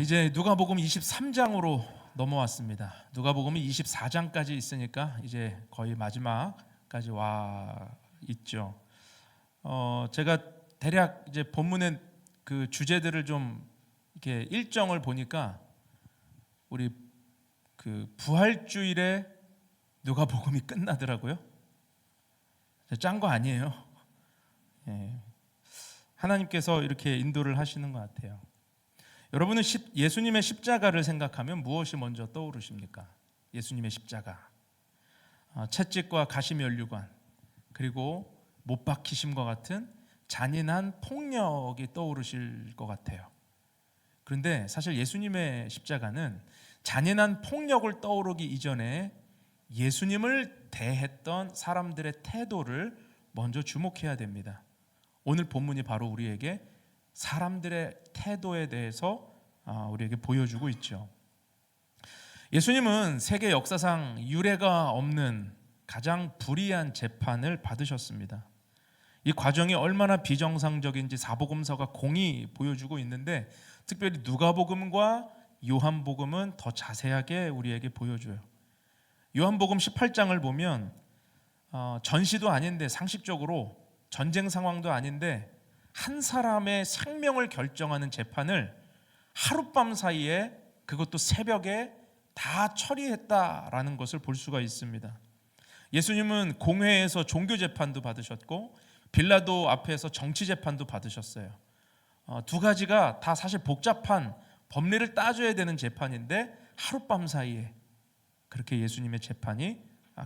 이제 누가복음 23장으로 넘어왔습니다. 누가복음이 24장까지 있으니까 이제 거의 마지막까지 와 있죠. 제가 대략 이제 본문의 그 주제들을 좀 이렇게 일정을 보니까 우리 그 부활주일에 누가복음이 끝나더라고요. 짠 거 아니에요. 예. 하나님께서 이렇게 인도를 하시는 것 같아요. 여러분은 예수님의 십자가를 생각하면 무엇이 먼저 떠오르십니까? 예수님의 십자가, 채찍과 가시면류관, 그리고 못 박히심과 같은 잔인한 폭력이 떠오르실 것 같아요. 그런데 사실 예수님의 십자가는 잔인한 폭력을 떠오르기 이전에 예수님을 대했던 사람들의 태도를 먼저 주목해야 됩니다. 오늘 본문이 바로 우리에게 사람들의 태도에 대해서 우리에게 보여주고 있죠. 예수님은 세계 역사상 유례가 없는 가장 불의한 재판을 받으셨습니다. 이 과정이 얼마나 비정상적인지 사복음서가 공히 보여주고 있는데, 특별히 누가복음과 요한복음은 더 자세하게 우리에게 보여줘요. 요한복음 18장을 보면 전시도 아닌데, 상식적으로 전쟁 상황도 아닌데 한 사람의 생명을 결정하는 재판을 하룻밤 사이에, 그것도 새벽에 다 처리했다라는 것을 볼 수가 있습니다. 예수님은 공회에서 종교 재판도 받으셨고 빌라도 앞에서 정치 재판도 받으셨어요. 두 가지가 다 사실 복잡한 법리를 따져야 되는 재판인데 하룻밤 사이에 그렇게 예수님의 재판이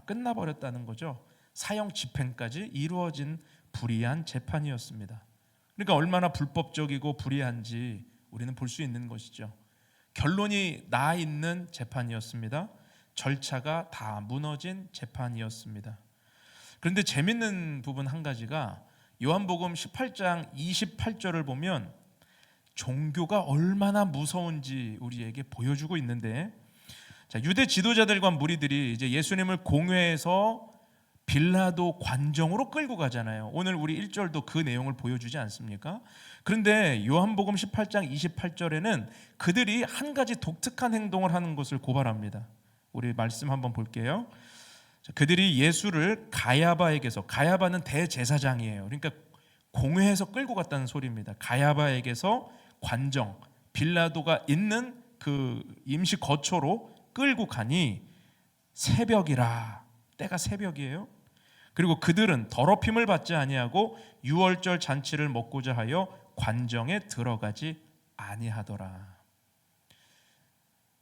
끝나버렸다는 거죠. 사형 집행까지 이루어진 불의한 재판이었습니다. 그러니까 얼마나 불법적이고 불의한지 우리는 볼 수 있는 것이죠. 결론이 나 있는 재판이었습니다. 절차가 다 무너진 재판이었습니다. 그런데 재밌는 부분 한 가지가, 요한복음 18장 28절을 보면 종교가 얼마나 무서운지 우리에게 보여주고 있는데, 유대 지도자들과 무리들이 이제 예수님을 공회에서 빌라도 관정으로 끌고 가잖아요. 오늘 우리 1절도 그 내용을 보여주지 않습니까? 그런데 요한복음 18장 28절에는 그들이 한 가지 독특한 행동을 하는 것을 고발합니다. 우리 말씀 한번 볼게요. 그들이 예수를 가야바에게서, 가야바는 대제사장이에요. 그러니까 공회에서 끌고 갔다는 소리입니다. 가야바에게서 관정, 빌라도가 있는 그 임시 거처로 끌고 가니 새벽이라, 때가 새벽이에요. 그리고 그들은 더럽힘을 받지 아니하고 유월절 잔치를 먹고자 하여 관정에 들어가지 아니하더라.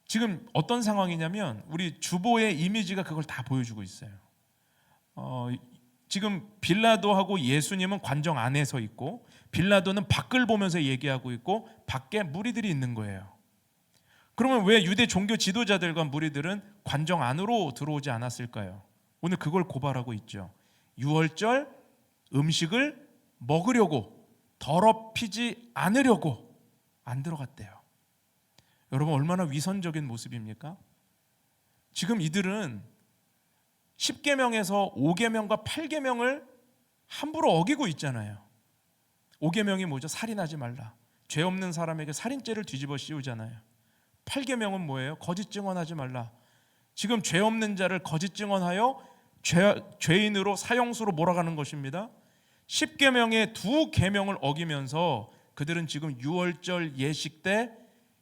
지금 어떤 상황이냐면 우리 주보의 이미지가 그걸 다 보여주고 있어요. 지금 빌라도하고 예수님은 관정 안에 서 있고 빌라도는 밖을 보면서 얘기하고 있고 밖에 무리들이 있는 거예요. 그러면 왜 유대 종교 지도자들과 무리들은 관정 안으로 들어오지 않았을까요? 오늘 그걸 고발하고 있죠. 유월절 음식을 먹으려고, 더럽히지 않으려고 안 들어갔대요. 여러분, 얼마나 위선적인 모습입니까? 지금 이들은 10계명에서 5계명과 8계명을 함부로 어기고 있잖아요. 5계명이 뭐죠? 살인하지 말라. 죄 없는 사람에게 살인죄를 뒤집어 씌우잖아요. 8계명은 뭐예요? 거짓 증언하지 말라. 지금 죄 없는 자를 거짓 증언하여 죄인으로 사형수로 몰아가는 것입니다. 10계명의 2계명을 어기면서 그들은 지금 유월절 예식 때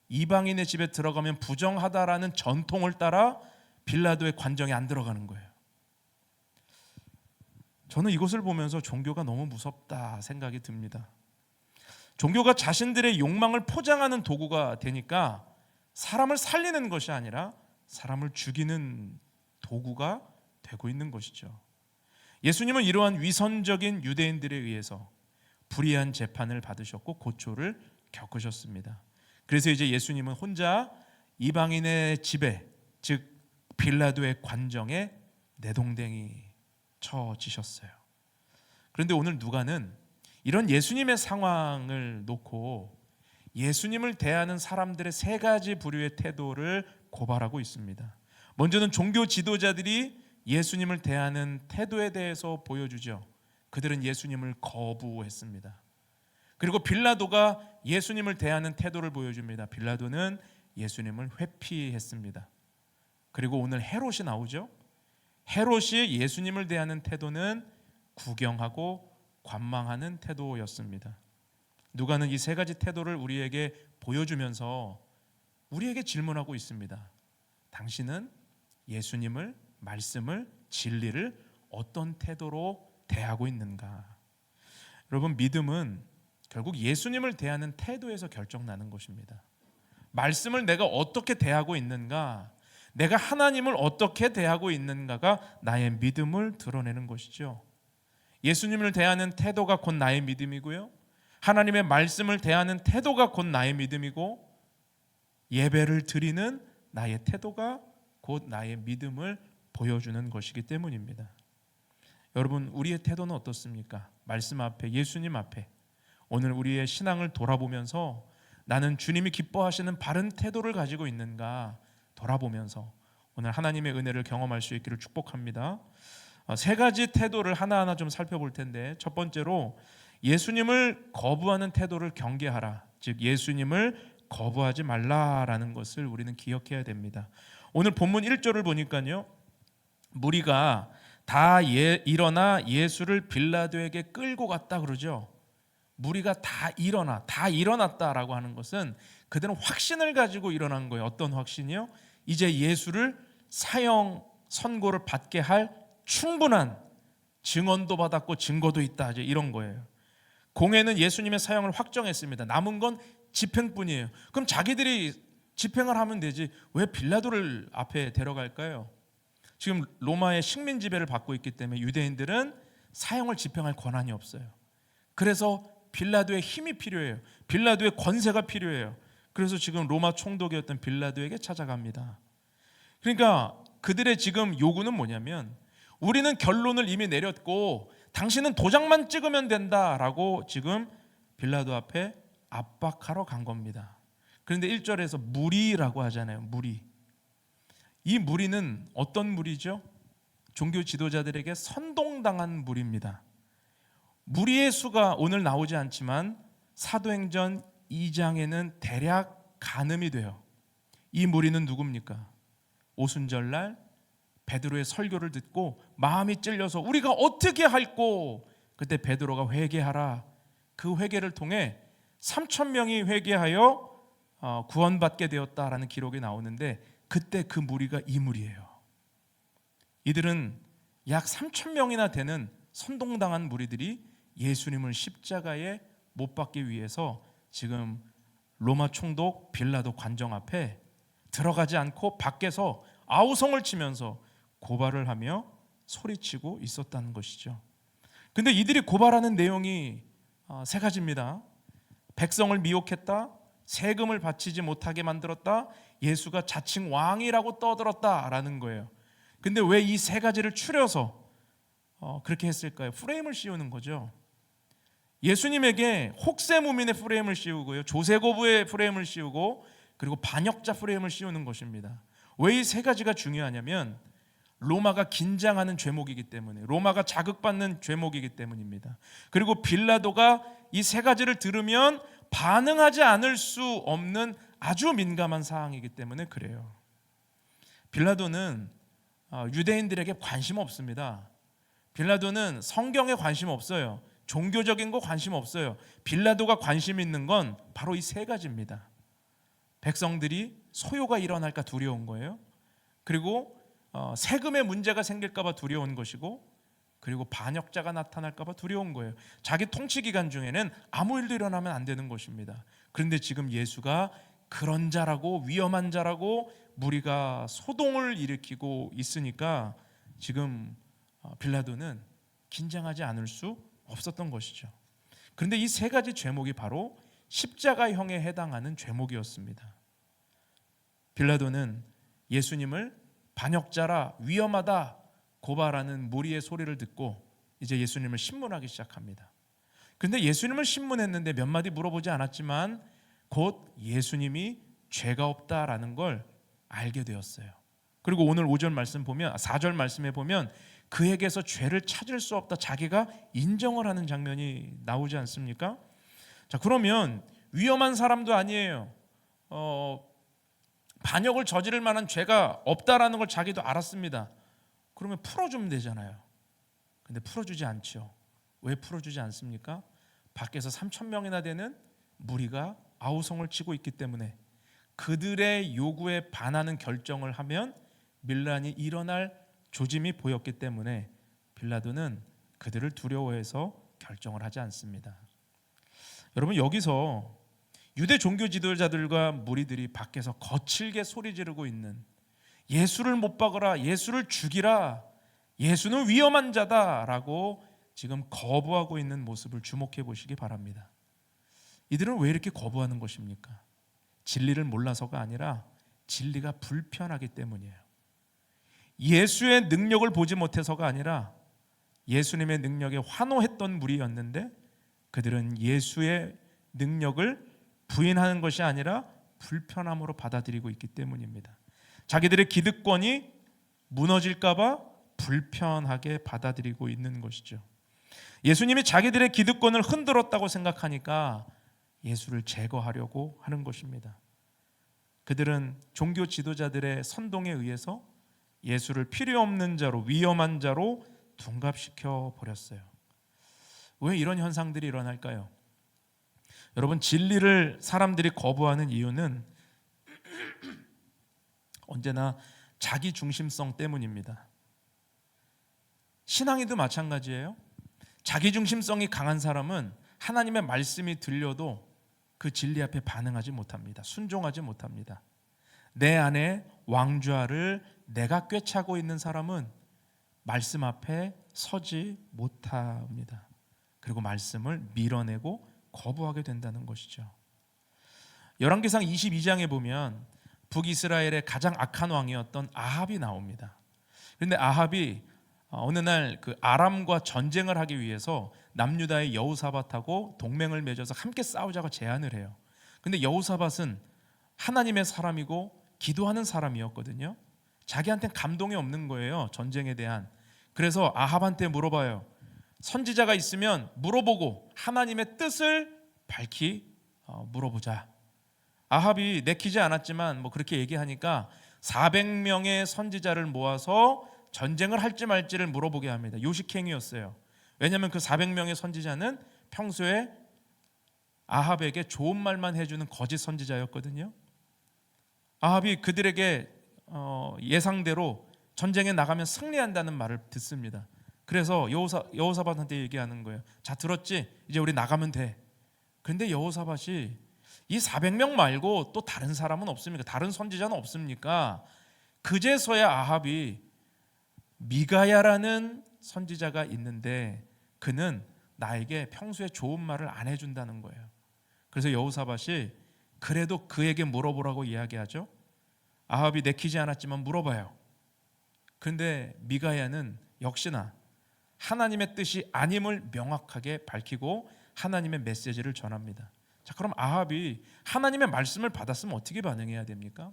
이방인의 집에 들어가면 부정하다라는 전통을 따라 빌라도의 관정에 안 들어가는 거예요. 저는 이것을 보면서 종교가 너무 무섭다 생각이 듭니다. 종교가 자신들의 욕망을 포장하는 도구가 되니까 사람을 살리는 것이 아니라 사람을 죽이는 도구가 되고 있는 것이죠. 예수님은 이러한 위선적인 유대인들에 의해서 불의한 재판을 받으셨고 고초를 겪으셨습니다. 그래서 이제 예수님은 혼자 이방인의 집에, 즉 빌라도의 관정에 내동댕이 쳐지셨어요. 그런데 오늘 누가는 이런 예수님의 상황을 놓고 예수님을 대하는 사람들의 세 가지 부류의 태도를 고발하고 있습니다. 먼저는 종교 지도자들이 예수님을 대하는 태도에 대해서 보여주죠. 그들은 예수님을 거부했습니다. 그리고 빌라도가 예수님을 대하는 태도를 보여줍니다. 빌라도는 예수님을 회피했습니다. 그리고 오늘 헤롯이 나오죠. 헤롯이 예수님을 대하는 태도는 구경하고 관망하는 태도였습니다. 누가는 이 세 가지 태도를 우리에게 보여주면서 우리에게 질문하고 있습니다. 당신은 예수님을, 말씀을, 진리를 어떤 태도로 대하고 있는가? 여러분, 믿음은 결국 예수님을 대하는 태도에서 결정나는 것입니다. 말씀을 내가 어떻게 대하고 있는가, 내가 하나님을 어떻게 대하고 있는가가 나의 믿음을 드러내는 것이죠. 예수님을 대하는 태도가 곧 나의 믿음이고요, 하나님의 말씀을 대하는 태도가 곧 나의 믿음이고, 예배를 드리는 나의 태도가 곧 나의 믿음을 보여주는 것이기 때문입니다. 여러분, 우리의 태도는 어떻습니까? 말씀 앞에, 예수님 앞에 오늘 우리의 신앙을 돌아보면서 나는 주님이 기뻐하시는 바른 태도를 가지고 있는가 돌아보면서 오늘 하나님의 은혜를 경험할 수 있기를 축복합니다. 세 가지 태도를 하나하나 좀 살펴볼 텐데, 첫 번째로 예수님을 거부하는 태도를 경계하라, 즉 예수님을 거부하지 말라라는 것을 우리는 기억해야 됩니다. 오늘 본문 1절을 보니까요, 무리가 다 일어나 예수를 빌라도에게 끌고 갔다 그러죠. 무리가 다 일어났다라고 하는 것은 그들은 확신을 가지고 일어난 거예요. 어떤 확신이요? 이제 예수를 사형 선고를 받게 할 충분한 증언도 받았고 증거도 있다, 이제 이런 거예요. 공회는 예수님의 사형을 확정했습니다. 남은 건 집행뿐이에요. 그럼 자기들이 집행을 하면 되지 왜 빌라도를 앞에 데려갈까요? 지금 로마의 식민 지배를 받고 있기 때문에 유대인들은 사형을 집행할 권한이 없어요. 그래서 빌라도의 힘이 필요해요. 빌라도의 권세가 필요해요. 그래서 지금 로마 총독이었던 빌라도에게 찾아갑니다. 그러니까 그들의 지금 요구는 뭐냐면, 우리는 결론을 이미 내렸고 당신은 도장만 찍으면 된다라고 지금 빌라도 앞에 압박하러 간 겁니다. 그런데 1절에서 무리라고 하잖아요. 무리. 이 무리는 어떤 무리죠? 종교 지도자들에게 선동당한 무리입니다. 무리의 수가 오늘 나오지 않지만 사도행전 2장에는 대략 가늠이 돼요. 이 무리는 누굽니까? 오순절날 베드로의 설교를 듣고 마음이 찔려서 우리가 어떻게 할꼬? 그때 베드로가 회개하라. 그 회개를 통해 3,000명이 회개하여 구원받게 되었다라는 기록이 나오는데, 그때 그 무리가 이 무리예요. 이들은 약 3,000명이나 되는 선동당한 무리들이 예수님을 십자가에 못 박기 위해서 지금 로마 총독 빌라도 관정 앞에 들어가지 않고 밖에서 아우성을 치면서 고발을 하며 소리치고 있었다는 것이죠. 근데 이들이 고발하는 내용이 세 가지입니다. 백성을 미혹했다, 세금을 바치지 못하게 만들었다, 예수가 자칭 왕이라고 떠들었다라는 거예요. 근데 왜 이 세 가지를 추려서 그렇게 했을까요? 프레임을 씌우는 거죠. 예수님에게 혹세무민의 프레임을 씌우고요, 조세고부의 프레임을 씌우고, 그리고 반역자 프레임을 씌우는 것입니다. 왜 이 세 가지가 중요하냐면 로마가 긴장하는 죄목이기 때문에, 로마가 자극받는 죄목이기 때문입니다. 그리고 빌라도가 이 세 가지를 들으면 반응하지 않을 수 없는 아주 민감한 사항이기 때문에 그래요. 빌라도는 유대인들에게 관심 없습니다. 빌라도는 성경에 관심 없어요. 종교적인 거 관심 없어요. 빌라도가 관심 있는 건 바로 이 세 가지입니다. 백성들이 소요가 일어날까 두려운 거예요. 그리고 세금의 문제가 생길까 봐 두려운 것이고, 그리고 반역자가 나타날까 봐 두려운 거예요. 자기 통치 기간 중에는 아무 일도 일어나면 안 되는 것입니다. 그런데 지금 예수가 그런 자라고, 위험한 자라고 무리가 소동을 일으키고 있으니까 지금 빌라도는 긴장하지 않을 수 없었던 것이죠. 그런데 이 세 가지 죄목이 바로 십자가형에 해당하는 죄목이었습니다. 빌라도는 예수님을 반역자라, 위험하다 고발하는 무리의 소리를 듣고 이제 예수님을 신문하기 시작합니다. 그런데 예수님을 신문했는데 몇 마디 물어보지 않았지만 곧 예수님이 죄가 없다라는 걸 알게 되었어요. 그리고 오늘 5절 말씀 보면, 4절 말씀에 보면 그에게서 죄를 찾을 수 없다, 자기가 인정을 하는 장면이 나오지 않습니까? 자, 그러면 위험한 사람도 아니에요. 반역을 저지를 만한 죄가 없다라는 걸 자기도 알았습니다. 그러면 풀어주면 되잖아요. 근데 풀어주지 않죠. 왜 풀어주지 않습니까? 밖에서 3,000명이나 되는 무리가 아우성을 치고 있기 때문에, 그들의 요구에 반하는 결정을 하면 밀란이 일어날 조짐이 보였기 때문에 빌라도는 그들을 두려워해서 결정을 하지 않습니다. 여러분, 여기서 유대 종교 지도자들과 무리들이 밖에서 거칠게 소리 지르고 있는, 예수를 못 박으라, 예수를 죽이라, 예수는 위험한 자다라고 지금 거부하고 있는 모습을 주목해 보시기 바랍니다. 이들은 왜 이렇게 거부하는 것입니까? 진리를 몰라서가 아니라 진리가 불편하기 때문이에요. 예수의 능력을 보지 못해서가 아니라 예수님의 능력에 환호했던 무리였는데, 그들은 예수의 능력을 부인하는 것이 아니라 불편함으로 받아들이고 있기 때문입니다. 자기들의 기득권이 무너질까 봐 불편하게 받아들이고 있는 것이죠. 예수님이 자기들의 기득권을 흔들었다고 생각하니까 예수를 제거하려고 하는 것입니다. 그들은 종교 지도자들의 선동에 의해서 예수를 필요 없는 자로, 위험한 자로 둔갑시켜 버렸어요. 왜 이런 현상들이 일어날까요? 여러분, 진리를 사람들이 거부하는 이유는 언제나 자기 중심성 때문입니다. 신앙에도 마찬가지예요. 자기 중심성이 강한 사람은 하나님의 말씀이 들려도 그 진리 앞에 반응하지 못합니다. 순종하지 못합니다. 내 안에 왕좌를 내가 꿰차고 있는 사람은 말씀 앞에 서지 못합니다. 그리고 말씀을 밀어내고 거부하게 된다는 것이죠. 열왕기상 22장에 보면 북이스라엘의 가장 악한 왕이었던 아합이 나옵니다. 그런데 아합이 어느 날 그 아람과 전쟁을 하기 위해서 남유다의 여호사밧하고 동맹을 맺어서 함께 싸우자고 제안을 해요. 근데 여호사밧은 하나님의 사람이고 기도하는 사람이었거든요. 자기한테는 감동이 없는 거예요, 전쟁에 대한. 그래서 아합한테 물어봐요. 선지자가 있으면 물어보고 하나님의 뜻을 밝히 물어보자. 아합이 내키지 않았지만 뭐 그렇게 얘기하니까 400명의 선지자를 모아서 전쟁을 할지 말지를 물어보게 합니다. 요식행위였어요. 왜냐하면 그 400명의 선지자는 평소에 아합에게 좋은 말만 해주는 거짓 선지자였거든요. 아합이 그들에게 예상대로 전쟁에 나가면 승리한다는 말을 듣습니다. 그래서 여호사밧한테 얘기하는 거예요. 자, 들었지? 이제 우리 나가면 돼. 그런데 여호사밧이 이 400명 말고 또 다른 사람은 없습니까? 다른 선지자는 없습니까? 그제서야 아합이 미가야라는 선지자가 있는데 그는 나에게 평소에 좋은 말을 안 해준다는 거예요. 그래서 여호사밧이 그래도 그에게 물어보라고 이야기하죠. 아합이 내키지 않았지만 물어봐요. 그런데 미가야는 역시나 하나님의 뜻이 아님을 명확하게 밝히고 하나님의 메시지를 전합니다. 자, 그럼 아합이 하나님의 말씀을 받았으면 어떻게 반응해야 됩니까?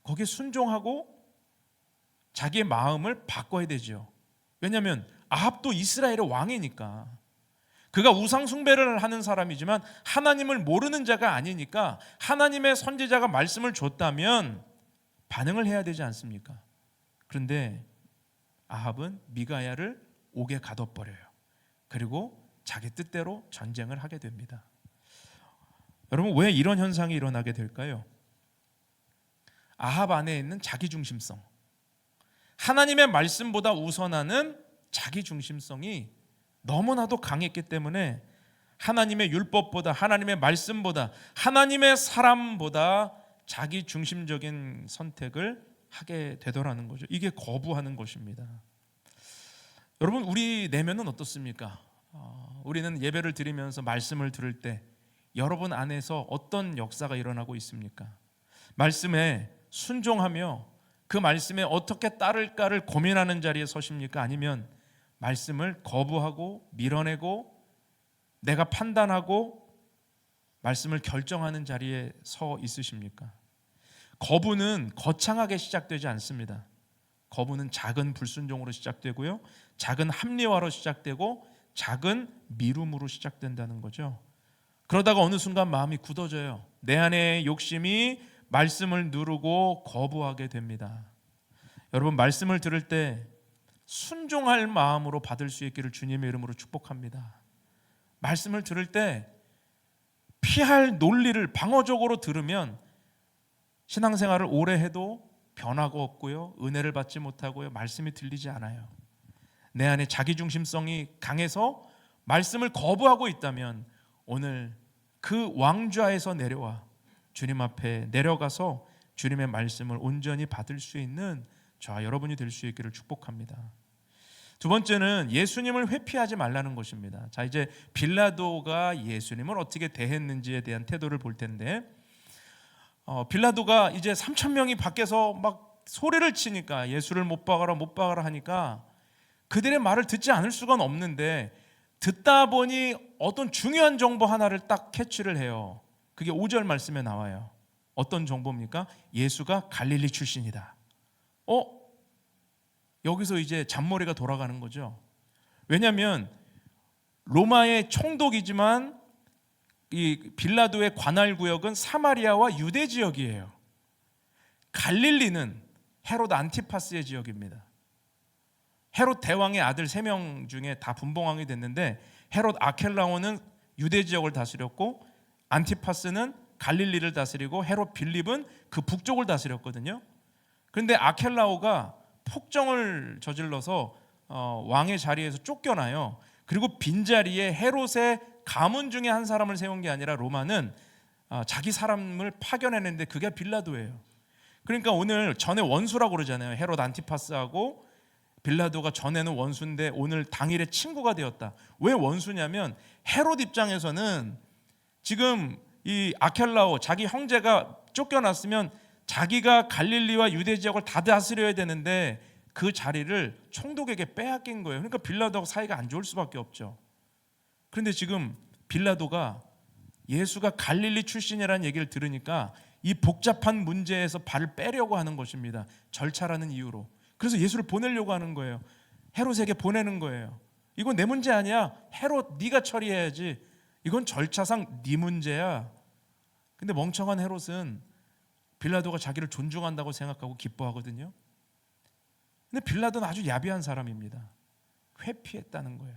거기에 순종하고 자기의 마음을 바꿔야 되죠. 왜냐하면 아합도 이스라엘의 왕이니까, 그가 우상 숭배를 하는 사람이지만 하나님을 모르는 자가 아니니까 하나님의 선지자가 말씀을 줬다면 반응을 해야 되지 않습니까? 그런데 아합은 미가야를 옥에 가둬버려요. 그리고 자기 뜻대로 전쟁을 하게 됩니다. 여러분, 왜 이런 현상이 일어나게 될까요? 아합 안에 있는 자기중심성, 하나님의 말씀보다 우선하는 자기중심성이 너무나도 강했기 때문에 하나님의 율법보다, 하나님의 말씀보다, 하나님의 사람보다 자기중심적인 선택을 하게 되더라는 거죠. 이게 거부하는 것입니다. 여러분, 우리 내면은 어떻습니까? 우리는 예배를 드리면서 말씀을 들을 때 여러분 안에서 어떤 역사가 일어나고 있습니까? 말씀에 순종하며 그 말씀에 어떻게 따를까를 고민하는 자리에 서십니까? 아니면 말씀을 거부하고 밀어내고 내가 판단하고 말씀을 결정하는 자리에 서 있으십니까? 거부는 거창하게 시작되지 않습니다. 거부는 작은 불순종으로 시작되고요, 작은 합리화로 시작되고 작은 미움으로 시작된다는 거죠. 그러다가 어느 순간 마음이 굳어져요. 내 안에 욕심이 말씀을 누르고 거부하게 됩니다. 여러분, 말씀을 들을 때 순종할 마음으로 받을 수 있기를 주님의 이름으로 축복합니다. 말씀을 들을 때 피할 논리를 방어적으로 들으면 신앙생활을 오래 해도 변화가 없고요, 은혜를 받지 못하고요, 말씀이 들리지 않아요. 내 안에 자기중심성이 강해서 말씀을 거부하고 있다면 오늘 그 왕좌에서 내려와 주님 앞에 내려가서 주님의 말씀을 온전히 받을 수 있는 저와 여러분이 될 수 있기를 축복합니다. 두 번째는 예수님을 회피하지 말라는 것입니다. 자, 이제 빌라도가 예수님을 어떻게 대했는지에 대한 태도를 볼 텐데, 빌라도가 이제 3,000명이 밖에서 막 소리를 치니까 예수를 못 박아라 못 박아라 하니까 그들의 말을 듣지 않을 수가 없는데, 듣다 보니 어떤 중요한 정보 하나를 딱 캐치를 해요. 그게 5절 말씀에 나와요. 어떤 정보입니까? 예수가 갈릴리 출신이다. 여기서 이제 잔머리가 돌아가는 거죠. 왜냐하면 로마의 총독이지만 이 빌라도의 관할 구역은 사마리아와 유대 지역이에요. 갈릴리는 헤롯 안티파스의 지역입니다. 헤롯 대왕의 아들 3명 중에 다 분봉왕이 됐는데, 헤롯 아켈라오는 유대 지역을 다스렸고, 안티파스는 갈릴리를 다스리고, 헤롯 빌립은 그 북쪽을 다스렸거든요. 그런데 아켈라오가 폭정을 저질러서 왕의 자리에서 쫓겨나요. 그리고 빈자리에 헤롯의 가문 중에 한 사람을 세운 게 아니라 로마는 자기 사람을 파견해냈는데 그게 빌라도예요. 그러니까 오늘 전에 원수라고 그러잖아요. 헤롯 안티파스하고 빌라도가 전에는 원수인데 오늘 당일에 친구가 되었다. 왜 원수냐면 헤롯 입장에서는 지금 이 아켈라오 자기 형제가 쫓겨났으면 자기가 갈릴리와 유대 지역을 다 다스려야 되는데 그 자리를 총독에게 빼앗긴 거예요. 그러니까 빌라도하고 사이가 안 좋을 수밖에 없죠. 그런데 지금 빌라도가 예수가 갈릴리 출신이라는 얘기를 들으니까 이 복잡한 문제에서 발을 빼려고 하는 것입니다. 절차라는 이유로. 그래서 예수를 보내려고 하는 거예요. 헤롯에게 보내는 거예요. 이건 내 문제 아니야. 헤롯 네가 처리해야지. 이건 절차상 네 문제야. 근데 멍청한 헤롯은 빌라도가 자기를 존중한다고 생각하고 기뻐하거든요. 근데 빌라도는 아주 야비한 사람입니다. 회피했다는 거예요.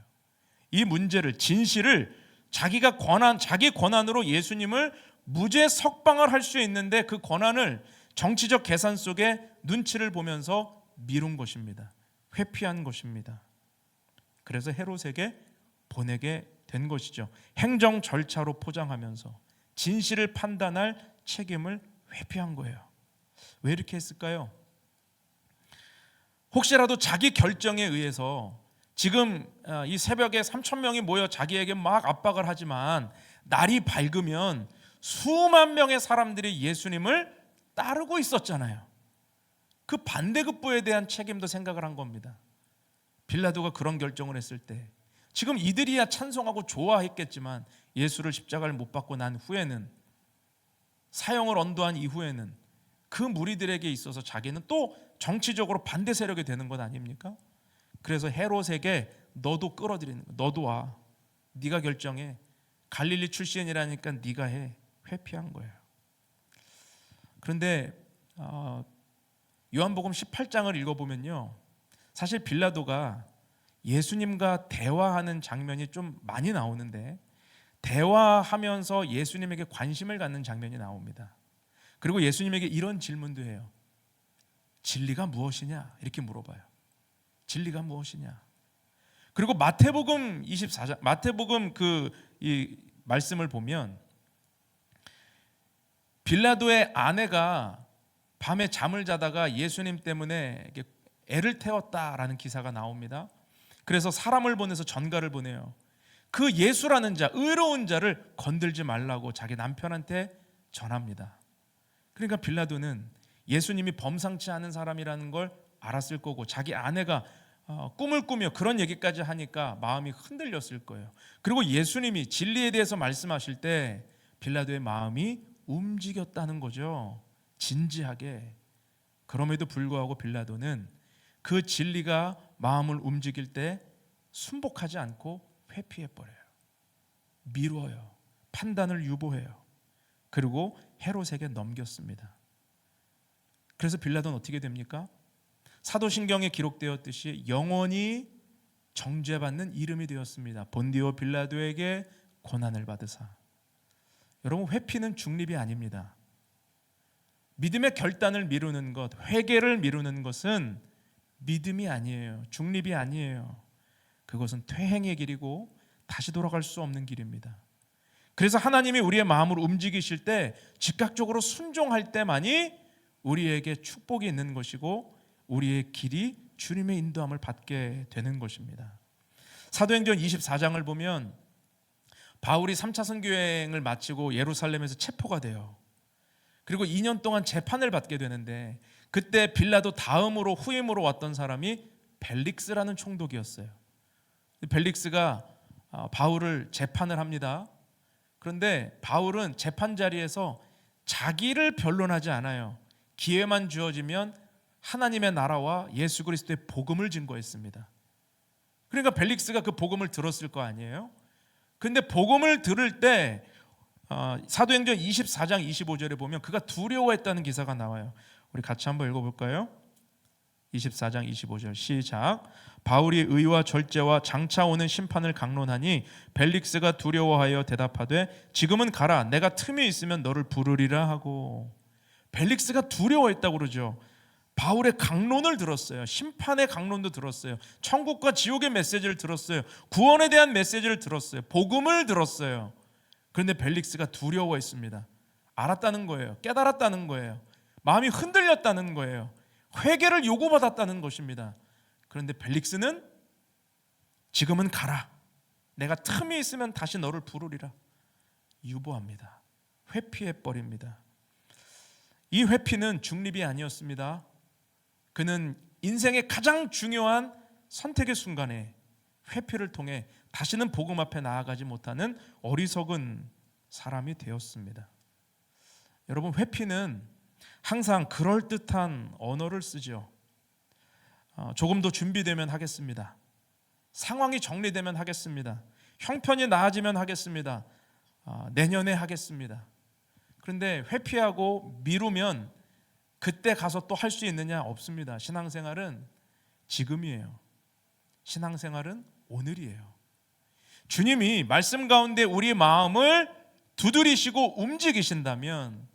이 문제를, 진실을 자기 권한으로 예수님을 무죄 석방을 할 수 있는데 그 권한을 정치적 계산 속에 눈치를 보면서 미룬 것입니다. 회피한 것입니다. 그래서 헤롯에게 보내게 된 것이죠. 행정 절차로 포장하면서 진실을 판단할 책임을 회피한 거예요. 왜 이렇게 했을까요? 혹시라도 자기 결정에 의해서 지금 이 새벽에 3,000명이 모여 자기에게 막 압박을 하지만 날이 밝으면 수만 명의 사람들이 예수님을 따르고 있었잖아요. 그 반대급부에 대한 책임도 생각을 한 겁니다. 빌라도가 그런 결정을 했을 때 지금 이들이야 찬송하고 좋아했겠지만 예수를 십자가를 못 박고 난 후에는, 사형을 언도한 이후에는 그 무리들에게 있어서 자기는 또 정치적으로 반대 세력이 되는 것 아닙니까? 그래서 헤롯에게 너도 끌어들이는 거야. 너도 와. 네가 결정해. 갈릴리 출신이라니까 네가 해. 회피한 거예요. 그런데 요한복음 18장을 읽어보면요, 사실 빌라도가 예수님과 대화하는 장면이 좀 많이 나오는데, 대화하면서 예수님에게 관심을 갖는 장면이 나옵니다. 그리고 예수님에게 이런 질문도 해요. 진리가 무엇이냐? 이렇게 물어봐요. 진리가 무엇이냐? 그리고 마태복음 24장, 마태복음 이 말씀을 보면 빌라도의 아내가 밤에 잠을 자다가 예수님 때문에 애를 태웠다라는 기사가 나옵니다. 그래서 사람을 보내서 전가를 보내요. 그 예수라는 자, 의로운 자를 건들지 말라고 자기 남편한테 전합니다. 그러니까 빌라도는 예수님이 범상치 않은 사람이라는 걸 알았을 거고, 자기 아내가 꿈을 꾸며 그런 얘기까지 하니까 마음이 흔들렸을 거예요. 그리고 예수님이 진리에 대해서 말씀하실 때 빌라도의 마음이 움직였다는 거죠. 진지하게. 그럼에도 불구하고 빌라도는 그 진리가 마음을 움직일 때 순복하지 않고 회피해버려요. 미뤄요. 판단을 유보해요. 그리고 헤롯에게 넘겼습니다. 그래서 빌라도는 어떻게 됩니까? 사도신경에 기록되었듯이 영원히 정죄받는 이름이 되었습니다. 본디오 빌라도에게 고난을 받으사. 여러분, 회피는 중립이 아닙니다. 믿음의 결단을 미루는 것, 회개를 미루는 것은 믿음이 아니에요. 중립이 아니에요. 그것은 퇴행의 길이고 다시 돌아갈 수 없는 길입니다. 그래서 하나님이 우리의 마음을 움직이실 때 즉각적으로 순종할 때만이 우리에게 축복이 있는 것이고 우리의 길이 주님의 인도함을 받게 되는 것입니다. 사도행전 24장을 보면 바울이 3차 선교여행을 마치고 예루살렘에서 체포가 돼요. 그리고 2년 동안 재판을 받게 되는데 그때 빌라도 다음으로 후임으로 왔던 사람이 벨릭스라는 총독이었어요. 벨릭스가 바울을 재판을 합니다. 그런데 바울은 재판 자리에서 자기를 변론하지 않아요. 기회만 주어지면 하나님의 나라와 예수 그리스도의 복음을 증거했습니다. 그러니까 벨릭스가 그 복음을 들었을 거 아니에요. 그런데 복음을 들을 때 사도행전 24장 25절에 보면 그가 두려워했다는 기사가 나와요. 우리 같이 한번 읽어볼까요? 24장 25절 시작. 바울이 의와 절제와 장차 오는 심판을 강론하니 벨릭스가 두려워하여 대답하되 지금은 가라, 내가 틈이 있으면 너를 부르리라 하고. 벨릭스가 두려워했다고 그러죠. 바울의 강론을 들었어요. 심판의 강론도 들었어요. 천국과 지옥의 메시지를 들었어요. 구원에 대한 메시지를 들었어요. 복음을 들었어요. 그런데 벨릭스가 두려워했습니다. 알았다는 거예요. 깨달았다는 거예요. 마음이 흔들렸다는 거예요. 회개를 요구받았다는 것입니다. 그런데 벨릭스는 지금은 가라, 내가 틈이 있으면 다시 너를 부르리라 유보합니다. 회피해버립니다. 이 회피는 중립이 아니었습니다. 그는 인생의 가장 중요한 선택의 순간에 회피를 통해 다시는 복음 앞에 나아가지 못하는 어리석은 사람이 되었습니다. 여러분, 회피는 항상 그럴듯한 언어를 쓰죠. 조금 더 준비되면 하겠습니다. 상황이 정리되면 하겠습니다. 형편이 나아지면 하겠습니다. 내년에 하겠습니다. 그런데 회피하고 미루면 그때 가서 또 할 수 있느냐? 없습니다. 신앙생활은 지금이에요. 신앙생활은 오늘이에요. 주님이 말씀 가운데 우리의 마음을 두드리시고 움직이신다면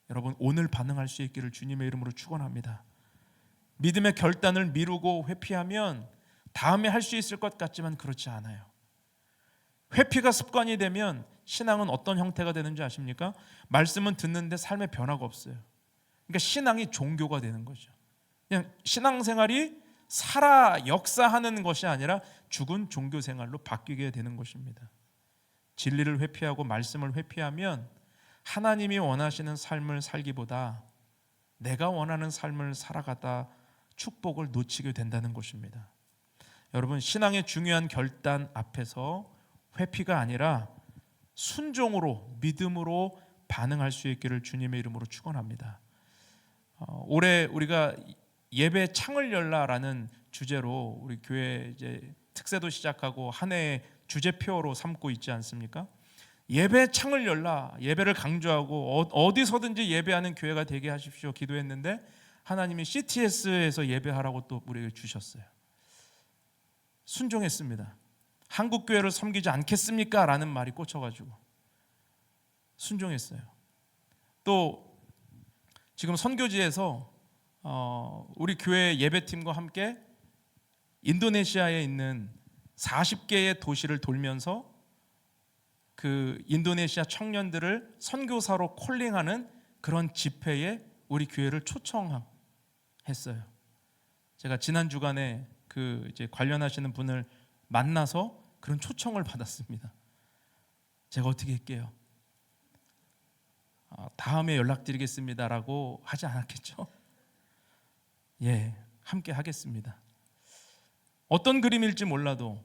여러분, 오늘 반응할 수 있기를 주님의 이름으로 축원합니다. 믿음의 결단을 미루고 회피하면 다음에 할 수 있을 것 같지만 그렇지 않아요. 회피가 습관이 되면 신앙은 어떤 형태가 되는지 아십니까? 말씀은 듣는데 삶의 변화가 없어요. 그러니까 신앙이 종교가 되는 거죠. 그냥 신앙생활이 살아 역사하는 것이 아니라 죽은 종교생활로 바뀌게 되는 것입니다. 진리를 회피하고 말씀을 회피하면 하나님이 원하시는 삶을 살기보다 내가 원하는 삶을 살아가다 축복을 놓치게 된다는 것입니다. 여러분, 신앙의 중요한 결단 앞에서 회피가 아니라 순종으로, 믿음으로 반응할 수 있기를 주님의 이름으로 축원합니다. 올해 우리가 예배 창을 열라라는 주제로 우리 교회 이제 특세도 시작하고 한 해의 주제표로 삼고 있지 않습니까? 예배 창을 열라, 예배를 강조하고 어디서든지 예배하는 교회가 되게 하십시오 기도했는데 하나님이 CTS에서 예배하라고 또 우리에게 주셨어요. 순종했습니다. 한국 교회를 섬기지 않겠습니까? 라는 말이 꽂혀가지고 순종했어요. 또 지금 선교지에서 우리 교회 예배팀과 함께 인도네시아에 있는 40개의 도시를 돌면서 그 인도네시아 청년들을 선교사로 콜링하는 그런 집회에 우리 교회를 초청했어요. 제가 지난 주간에 그 이제 관련하시는 분을 만나서 그런 초청을 받았습니다. 제가 어떻게 할게요? 다음에 연락드리겠습니다라고 하지 않았겠죠? 예, 함께 하겠습니다. 어떤 그림일지 몰라도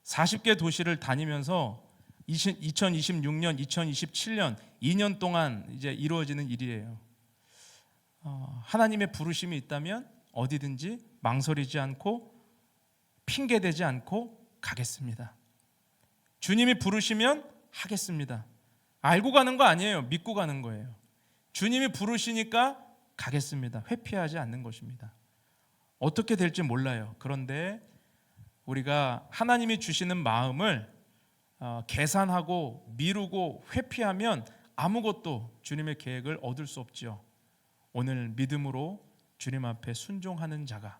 40개 도시를 다니면서 2026년, 2027년 2년 동안 이제 이루어지는 일이에요. 하나님의 부르심이 있다면 어디든지 망설이지 않고 핑계대지 않고 가겠습니다. 주님이 부르시면 하겠습니다. 알고 가는 거 아니에요. 믿고 가는 거예요. 주님이 부르시니까 가겠습니다. 회피하지 않는 것입니다. 어떻게 될지 몰라요. 그런데 우리가 하나님이 주시는 마음을 계산하고 미루고 회피하면 아무것도 주님의 계획을 얻을 수 없지요. 오늘 믿음으로 주님 앞에 순종하는 자가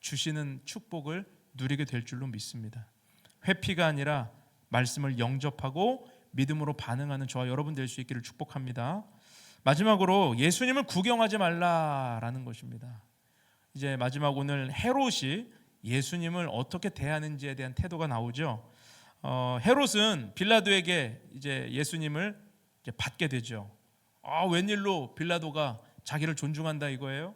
주시는 축복을 누리게 될 줄로 믿습니다. 회피가 아니라 말씀을 영접하고 믿음으로 반응하는 저와 여러분 될 수 있기를 축복합니다. 마지막으로 예수님을 구경하지 말라라는 것입니다. 이제 마지막 오늘 헤롯이 예수님을 어떻게 대하는지에 대한 태도가 나오죠. 헤롯은 빌라도에게 이제 예수님을 이제 받게 되죠. 웬일로 빌라도가 자기를 존중한다 이거예요.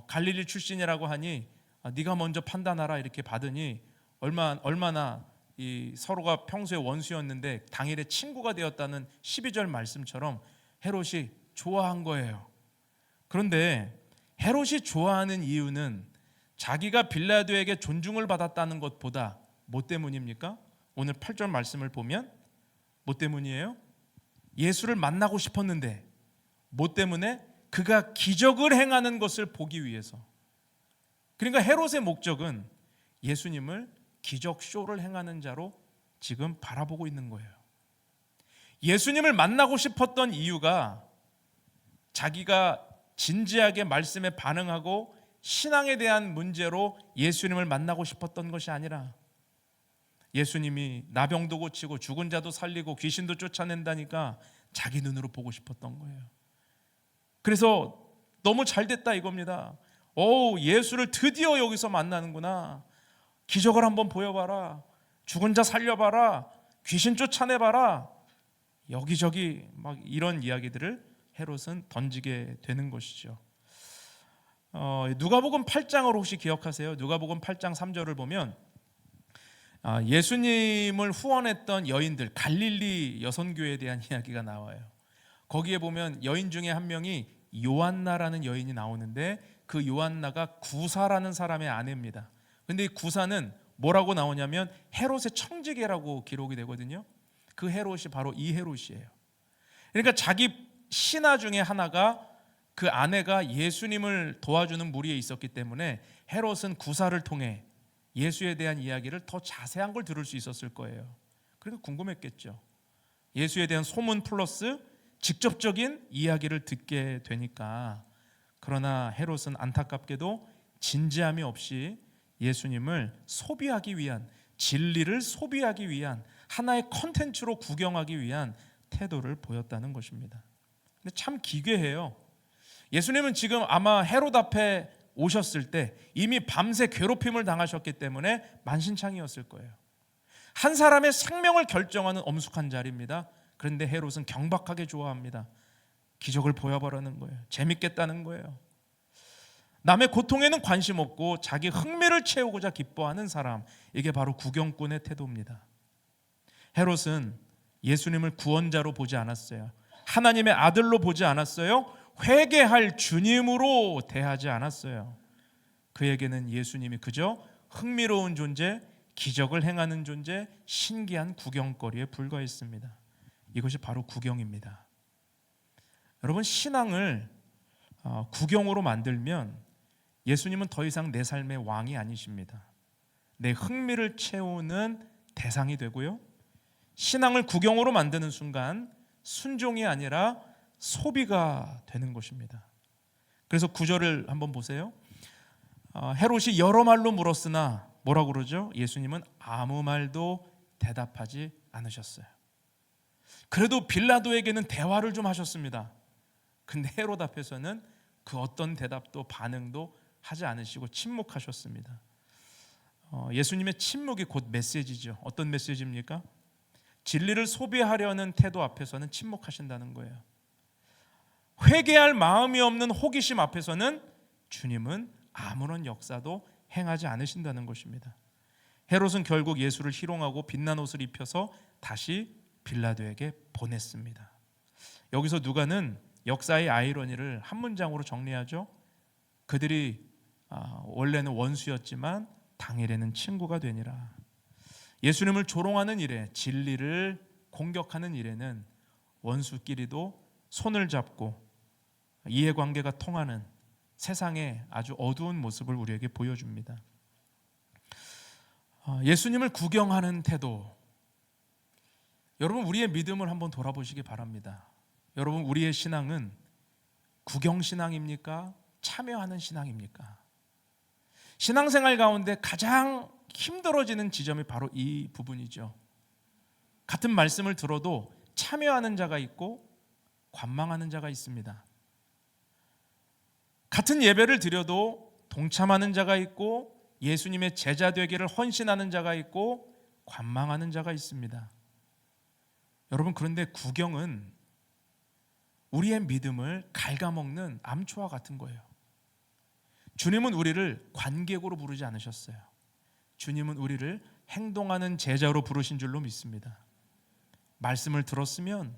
갈릴리 출신이라고 하니 네가 먼저 판단하라 이렇게 받으니 얼마나 이 서로가 평소에 원수였는데 당일에 친구가 되었다는 12절 말씀처럼 헤롯이 좋아한 거예요. 그런데 헤롯이 좋아하는 이유는 자기가 빌라도에게 존중을 받았다는 것보다 뭐 때문입니까? 오늘 8절 말씀을 보면 뭐 때문이에요? 예수를 만나고 싶었는데 뭐 때문에? 그가 기적을 행하는 것을 보기 위해서. 그러니까 헤롯의 목적은 예수님을 기적 쇼를 행하는 자로 지금 바라보고 있는 거예요. 예수님을 만나고 싶었던 이유가 자기가 진지하게 말씀에 반응하고 신앙에 대한 문제로 예수님을 만나고 싶었던 것이 아니라 예수님이 나병도 고치고 죽은 자도 살리고 귀신도 쫓아낸다니까 자기 눈으로 보고 싶었던 거예요. 그래서 너무 잘 됐다 이겁니다. 예수를 드디어 여기서 만나는구나. 기적을 한번 보여봐라. 죽은 자 살려봐라. 귀신 쫓아내봐라. 여기저기 막 이런 이야기들을 헤롯은 던지게 되는 것이죠. 누가복음 8장을 혹시 기억하세요? 누가복음 8장 3절을 보면 예수님을 후원했던 여인들, 갈릴리 여선교회에 대한 이야기가 나와요. 거기에 보면 여인 중에 한 명이 요한나라는 여인이 나오는데 그 요한나가 구사라는 사람의 아내입니다. 근데 이 구사는 뭐라고 나오냐면 헤롯의 청지기라고 기록이 되거든요. 그 헤롯이 바로 이 헤롯이에요. 그러니까 자기 신하 중에 하나가 그 아내가 예수님을 도와주는 무리에 있었기 때문에 헤롯은 구사를 통해 예수에 대한 이야기를 더 자세한 걸 들을 수 있었을 거예요. 그래서 궁금했겠죠. 예수에 대한 소문 플러스 직접적인 이야기를 듣게 되니까. 그러나 헤롯은 안타깝게도 진지함이 없이 예수님을 소비하기 위한, 진리를 소비하기 위한 하나의 컨텐츠로 구경하기 위한 태도를 보였다는 것입니다. 근데 참 기괴해요. 예수님은 지금 아마 헤롯 앞에 오셨을 때 이미 밤새 괴롭힘을 당하셨기 때문에 만신창이었을 거예요. 한 사람의 생명을 결정하는 엄숙한 자리입니다. 그런데 헤롯은 경박하게 좋아합니다. 기적을 보여보라는 거예요. 재밌겠다는 거예요. 남의 고통에는 관심 없고 자기 흥미를 채우고자 기뻐하는 사람, 이게 바로 구경꾼의 태도입니다. 헤롯은 예수님을 구원자로 보지 않았어요. 하나님의 아들로 보지 않았어요. 회개할 주님으로 대하지 않았어요. 그에게는 예수님이 그저 흥미로운 존재, 기적을 행하는 존재, 신기한 구경거리에 불과했습니다. 이것이 바로 구경입니다. 여러분, 신앙을 구경으로 만들면 예수님은 더 이상 내 삶의 왕이 아니십니다. 내 흥미를 채우는 대상이 되고요, 신앙을 구경으로 만드는 순간 순종이 아니라 소비가 되는 것입니다. 그래서 9절을 한번 보세요. 헤롯이 여러 말로 물었으나 뭐라고 그러죠? 예수님은 아무 말도 대답하지 않으셨어요. 그래도 빌라도에게는 대화를 좀 하셨습니다. 근데 헤롯 앞에서는 그 어떤 대답도 반응도 하지 않으시고 침묵하셨습니다. 예수님의 침묵이 곧 메시지죠. 어떤 메시지입니까? 진리를 소비하려는 태도 앞에서는 침묵하신다는 거예요. 회개할 마음이 없는 호기심 앞에서는 주님은 아무런 역사도 행하지 않으신다는 것입니다. 헤롯은 결국 예수를 희롱하고 빛난 옷을 입혀서 다시 빌라도에게 보냈습니다. 여기서 누가는 역사의 아이러니를 한 문장으로 정리하죠. 그들이 원래는 원수였지만 당일에는 친구가 되니라. 예수님을 조롱하는 일에, 진리를 공격하는 일에는 원수끼리도 손을 잡고 이해관계가 통하는 세상의 아주 어두운 모습을 우리에게 보여줍니다. 예수님을 구경하는 태도, 여러분 우리의 믿음을 한번 돌아보시기 바랍니다. 여러분 우리의 신앙은 구경신앙입니까? 참여하는 신앙입니까? 신앙생활 가운데 가장 힘들어지는 지점이 바로 이 부분이죠. 같은 말씀을 들어도 참여하는 자가 있고 관망하는 자가 있습니다. 같은 예배를 드려도 동참하는 자가 있고 예수님의 제자 되기를 헌신하는 자가 있고 관망하는 자가 있습니다. 여러분 그런데 구경은 우리의 믿음을 갉아먹는 암초와 같은 거예요. 주님은 우리를 관객으로 부르지 않으셨어요. 주님은 우리를 행동하는 제자로 부르신 줄로 믿습니다. 말씀을 들었으면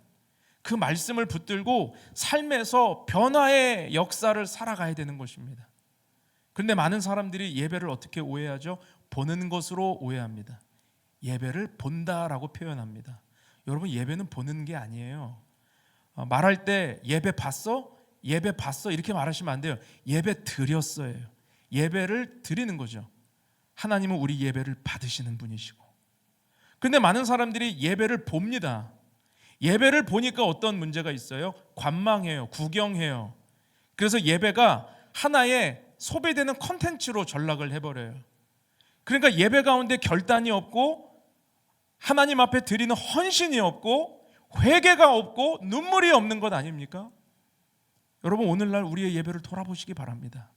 그 말씀을 붙들고 삶에서 변화의 역사를 살아가야 되는 것입니다. 그런데 많은 사람들이 예배를 어떻게 오해하죠? 보는 것으로 오해합니다. 예배를 본다라고 표현합니다. 여러분 예배는 보는 게 아니에요. 말할 때 예배 봤어? 예배 봤어? 이렇게 말하시면 안 돼요. 예배 드렸어요. 예배를 드리는 거죠. 하나님은 우리 예배를 받으시는 분이시고. 그런데 많은 사람들이 예배를 봅니다. 예배를 보니까 어떤 문제가 있어요? 관망해요. 구경해요. 그래서 예배가 하나의 소비되는 콘텐츠로 전락을 해버려요. 그러니까 예배 가운데 결단이 없고 하나님 앞에 드리는 헌신이 없고 회개가 없고 눈물이 없는 것 아닙니까? 여러분 오늘날 우리의 예배를 돌아보시기 바랍니다.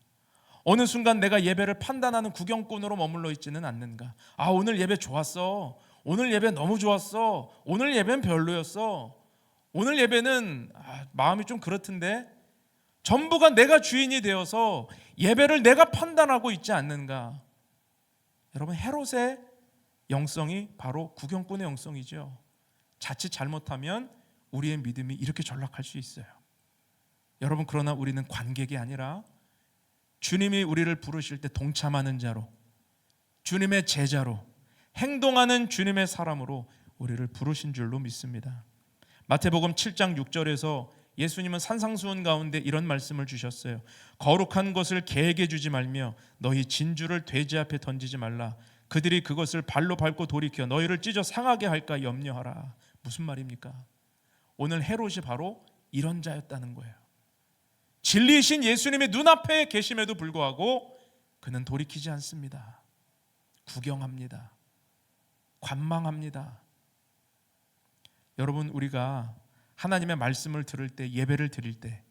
어느 순간 내가 예배를 판단하는 구경꾼으로 머물러 있지는 않는가? 오늘 예배 좋았어. 오늘 예배 너무 좋았어. 오늘 예배는 별로였어. 오늘 예배는 마음이 좀 그렇던데. 전부가 내가 주인이 되어서 예배를 내가 판단하고 있지 않는가? 여러분 헤롯의 영성이 바로 구경꾼의 영성이죠. 자칫 잘못하면 우리의 믿음이 이렇게 전락할 수 있어요. 여러분 그러나 우리는 관객이 아니라 주님이 우리를 부르실 때 동참하는 자로, 주님의 제자로, 행동하는 주님의 사람으로 우리를 부르신 줄로 믿습니다. 마태복음 7장 6절에서 예수님은 산상수훈 가운데 이런 말씀을 주셨어요. 거룩한 것을 개에게 주지 말며 너희 진주를 돼지 앞에 던지지 말라. 그들이 그것을 발로 밟고 돌이켜 너희를 찢어 상하게 할까 염려하라. 무슨 말입니까? 오늘 헤롯이 바로 이런 자였다는 거예요. 진리이신 예수님의 눈앞에 계심에도 불구하고 그는 돌이키지 않습니다. 구경합니다. 관망합니다. 여러분 우리가 하나님의 말씀을 들을 때, 예배를 드릴 때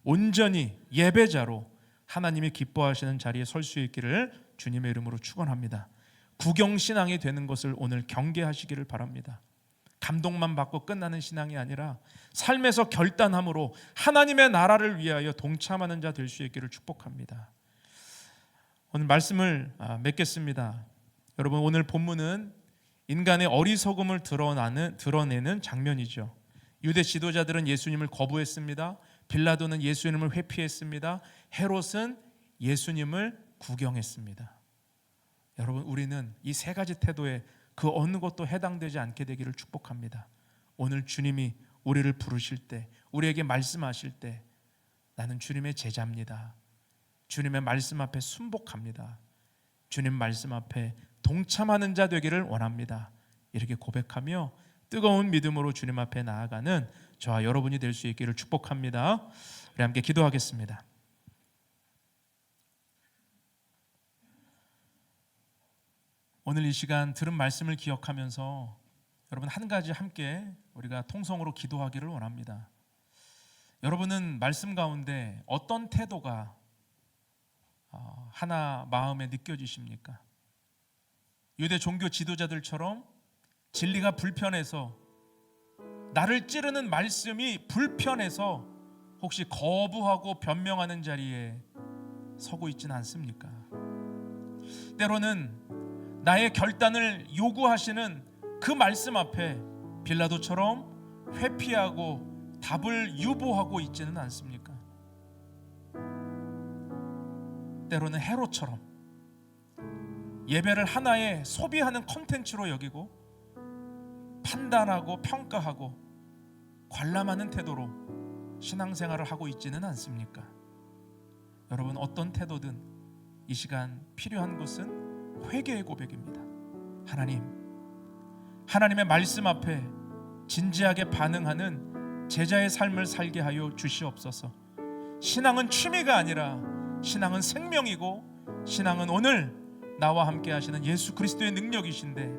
온전히 예배자로 하나님이 기뻐하시는 자리에 설 수 있기를 주님의 이름으로 축원합니다. 구경신앙이 되는 것을 오늘 경계하시기를 바랍니다. 감동만 받고 끝나는 신앙이 아니라 삶에서 결단함으로 하나님의 나라를 위하여 동참하는 자 될 수 있기를 축복합니다. 오늘 말씀을 맺겠습니다. 여러분 오늘 본문은 인간의 어리석음을 드러내는 장면이죠. 유대 지도자들은 예수님을 거부했습니다. 빌라도는 예수님을 회피했습니다. 헤롯은 예수님을 구경했습니다. 여러분 우리는 이 세 가지 태도에 그 어느 것도 해당되지 않게 되기를 축복합니다. 오늘 주님이 우리를 부르실 때, 우리에게 말씀하실 때 나는 주님의 제자입니다. 주님의 말씀 앞에 순복합니다. 주님 말씀 앞에 동참하는 자 되기를 원합니다. 이렇게 고백하며 뜨거운 믿음으로 주님 앞에 나아가는 저와 여러분이 될 수 있기를 축복합니다. 우리 함께 기도하겠습니다. 오늘 이 시간 들은 말씀을 기억하면서 여러분 한 가지 함께 우리가 통성으로 기도하기를 원합니다. 여러분은 말씀 가운데 어떤 태도가 하나 마음에 느껴지십니까? 유대 종교 지도자들처럼 진리가 불편해서, 나를 찌르는 말씀이 불편해서 혹시 거부하고 변명하는 자리에 서고 있지는 않습니까? 때로는 나의 결단을 요구하시는 그 말씀 앞에 빌라도처럼 회피하고 답을 유보하고 있지는 않습니까? 때로는 헤롯처럼 예배를 하나의 소비하는 콘텐츠로 여기고 판단하고 평가하고 관람하는 태도로 신앙생활을 하고 있지는 않습니까? 여러분, 어떤 태도든 이 시간 필요한 것은 회개의 고백입니다. 하나님의 말씀 앞에 진지하게 반응하는 제자의 삶을 살게 하여 주시옵소서. 신앙은 취미가 아니라 신앙은 생명이고, 신앙은 오늘 나와 함께 하시는 예수 그리스도의 능력이신데,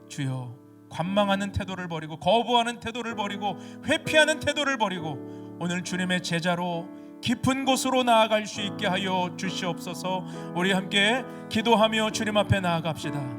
주여, 관망하는 태도를 버리고, 거부하는 태도를 버리고, 회피하는 태도를 버리고 오늘 주님의 제자로 깊은 곳으로 나아갈 수 있게 하여 주시옵소서. 우리 함께 기도하며 주님 앞에 나아갑시다.